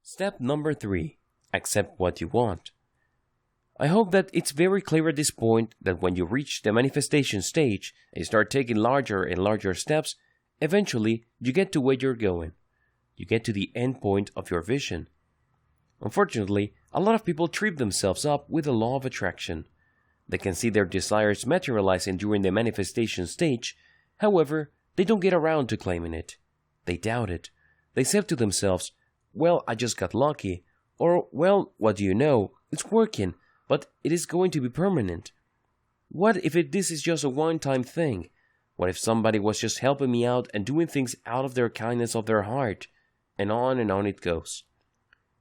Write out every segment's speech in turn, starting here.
Step number 3. Accept what you want. I hope that it's very clear at this point that when you reach the manifestation stage and you start taking larger and larger steps, eventually you get to where you're going. You get to the end point of your vision. Unfortunately, a lot of people trip themselves up with the law of attraction. They can see their desires materializing during the manifestation stage, however, they don't get around to claiming it. They doubt it. They say to themselves, well, I just got lucky, or, well, what do you know, it's working, but it is going to be permanent. What if this is just a one-time thing? What if somebody was just helping me out and doing things out of their kindness of their heart? And on it goes.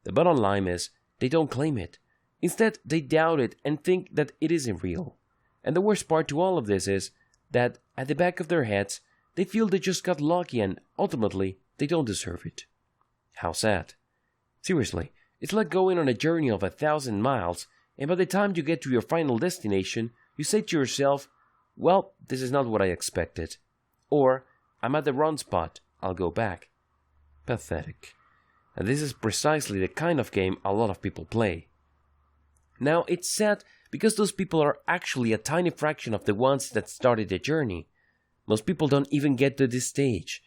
The bottom line is, they don't claim it. Instead, they doubt it and think that it isn't real. And the worst part to all of this is that at the back of their heads, they feel they just got lucky and ultimately, they don't deserve it. How sad. Seriously, it's like going on a journey of 1,000 miles, and by the time you get to your final destination, you say to yourself, well, this is not what I expected. Or, I'm at the wrong spot, I'll go back. Pathetic. And this is precisely the kind of game a lot of people play. Now, it's sad because those people are actually a tiny fraction of the ones that started the journey. Most people don't even get to this stage.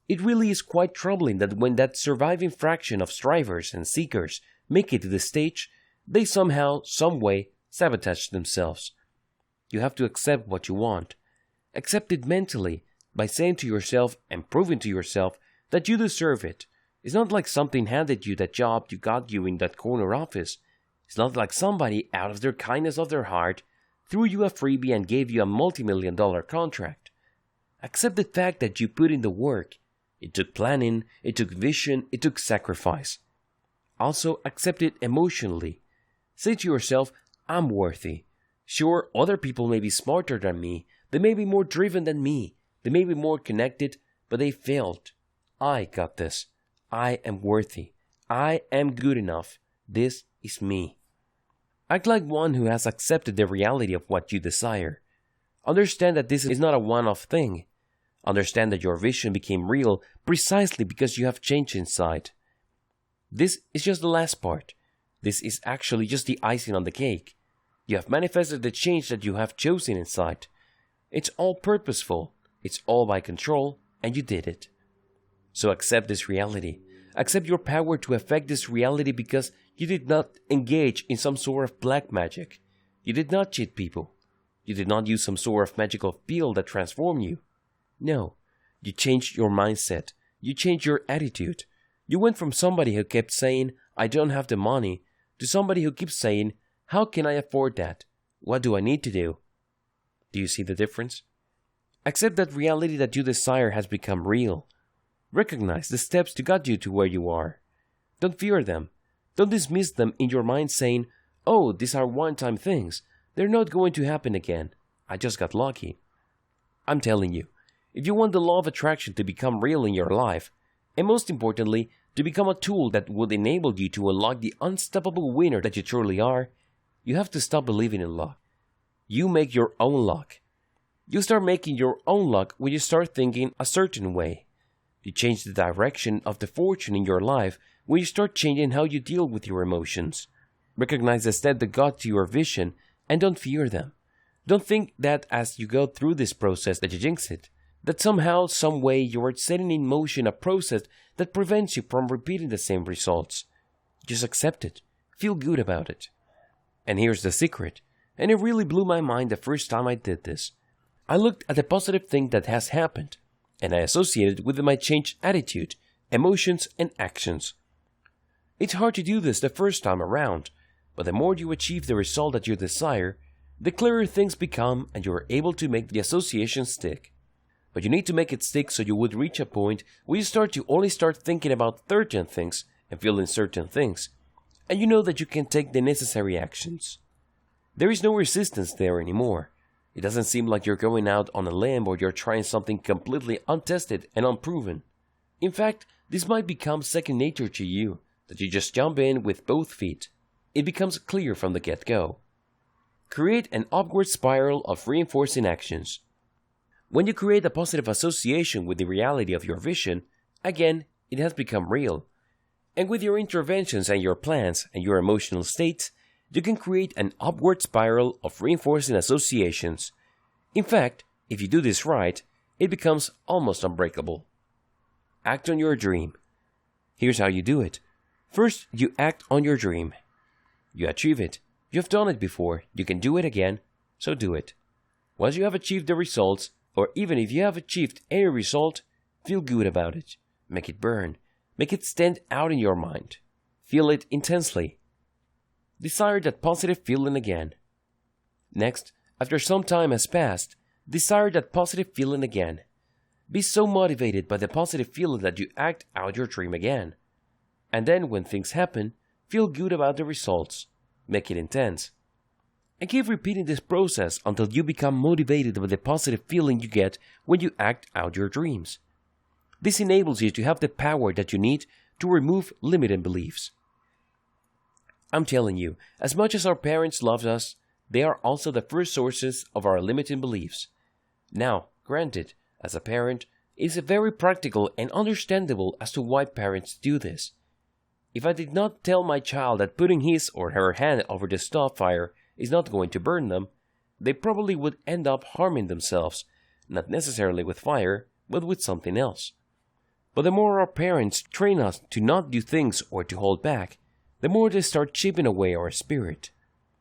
It really is quite troubling that when that surviving fraction of strivers and seekers make it to this stage, they somehow, some way, sabotage themselves. You have to accept what you want. Accept it mentally by saying to yourself and proving to yourself that you deserve it. It's not like something handed you that job you got you in that corner office. It's not like somebody, out of their kindness of their heart, threw you a freebie and gave you a multi-million-dollar contract. Accept the fact that you put in the work. It took planning, it took vision, it took sacrifice. Also, accept it emotionally. Say to yourself, I'm worthy. Sure, other people may be smarter than me, they may be more driven than me, they may be more connected, but they failed. I got this. I am worthy. I am good enough. This is me. Act like one who has accepted the reality of what you desire. Understand that this is not a one-off thing. Understand that your vision became real precisely because you have changed inside. This is just the last part. This is actually just the icing on the cake. You have manifested the change that you have chosen inside. It's all purposeful. It's all by control, and you did it. So accept this reality. Accept your power to affect this reality because you did not engage in some sort of black magic. You did not cheat people. You did not use some sort of magical pill that transformed you. No, you changed your mindset. You changed your attitude. You went from somebody who kept saying, I don't have the money, to somebody who keeps saying, how can I afford that? What do I need to do? Do you see the difference? Accept that reality that you desire has become real. Recognize the steps to get you to where you are. Don't fear them. Don't dismiss them in your mind saying, oh, these are one-time things. They're not going to happen again. I just got lucky. I'm telling you, if you want the law of attraction to become real in your life, and most importantly, to become a tool that would enable you to unlock the unstoppable winner that you truly are, you have to stop believing in luck. You make your own luck. You start making your own luck when you start thinking a certain way. You change the direction of the fortune in your life when you start changing how you deal with your emotions. Recognize the step that got to your vision and don't fear them. Don't think that as you go through this process that you jinx it, that somehow, some way you are setting in motion a process that prevents you from repeating the same results. Just accept it. Feel good about it. And here's the secret, and it really blew my mind the first time I did this. I looked at the positive thing that has happened, and I associated with my changed attitude, emotions, and actions. It's hard to do this the first time around, but the more you achieve the result that you desire, the clearer things become and you are able to make the association stick. But you need to make it stick so you would reach a point where you start to only start thinking about certain things and feeling certain things, and you know that you can take the necessary actions. There is no resistance there anymore. It doesn't seem like you're going out on a limb or you're trying something completely untested and unproven. In fact, this might become second nature to you, that you just jump in with both feet. It becomes clear from the get-go. Create an upward spiral of reinforcing actions. When you create a positive association with the reality of your vision, again, it has become real. And with your interventions and your plans and your emotional states, you can create an upward spiral of reinforcing associations. In fact, if you do this right, it becomes almost unbreakable. Act on your dream. Here's how you do it. First, you act on your dream. You achieve it. You have done it before. You can do it again, so do it. Once you have achieved the results, or even if you have achieved any result, feel good about it. Make it burn. Make it stand out in your mind. Feel it intensely. Desire that positive feeling again. Next, after some time has passed, desire that positive feeling again. Be so motivated by the positive feeling that you act out your dream again. And then when things happen, feel good about the results. Make it intense. And keep repeating this process until you become motivated by the positive feeling you get when you act out your dreams. This enables you to have the power that you need to remove limiting beliefs. I'm telling you, as much as our parents loved us, they are also the first sources of our limiting beliefs. Now, granted, as a parent, it is very practical and understandable as to why parents do this. If I did not tell my child that putting his or her hand over the stove fire is not going to burn them, they probably would end up harming themselves, not necessarily with fire, but with something else. But the more our parents train us to not do things or to hold back, the more they start chipping away our spirit.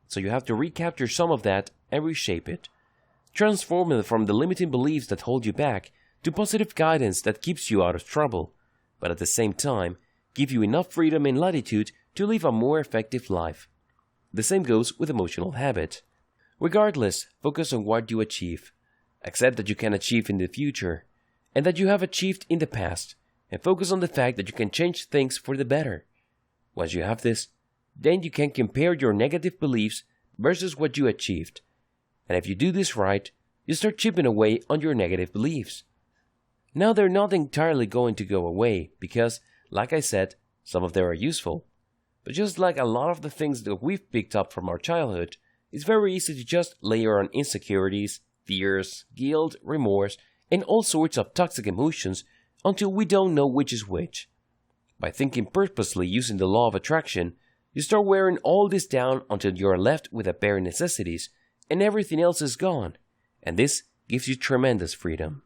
So you have to recapture some of that and reshape it. Transform it from the limiting beliefs that hold you back to positive guidance that keeps you out of trouble, but at the same time, give you enough freedom and latitude to live a more effective life. The same goes with emotional habit. Regardless, focus on what you achieve. Accept that you can achieve in the future, and that you have achieved in the past, and focus on the fact that you can change things for the better. Once you have this, then you can compare your negative beliefs versus what you achieved. And if you do this right, you start chipping away on your negative beliefs. Now they're not entirely going to go away because, like I said, some of them are useful. But just like a lot of the things that we've picked up from our childhood, it's very easy to just layer on insecurities, fears, guilt, remorse, and all sorts of toxic emotions until we don't know which is which. By thinking purposely using the law of attraction, you start wearing all this down until you are left with the bare necessities and everything else is gone, and this gives you tremendous freedom.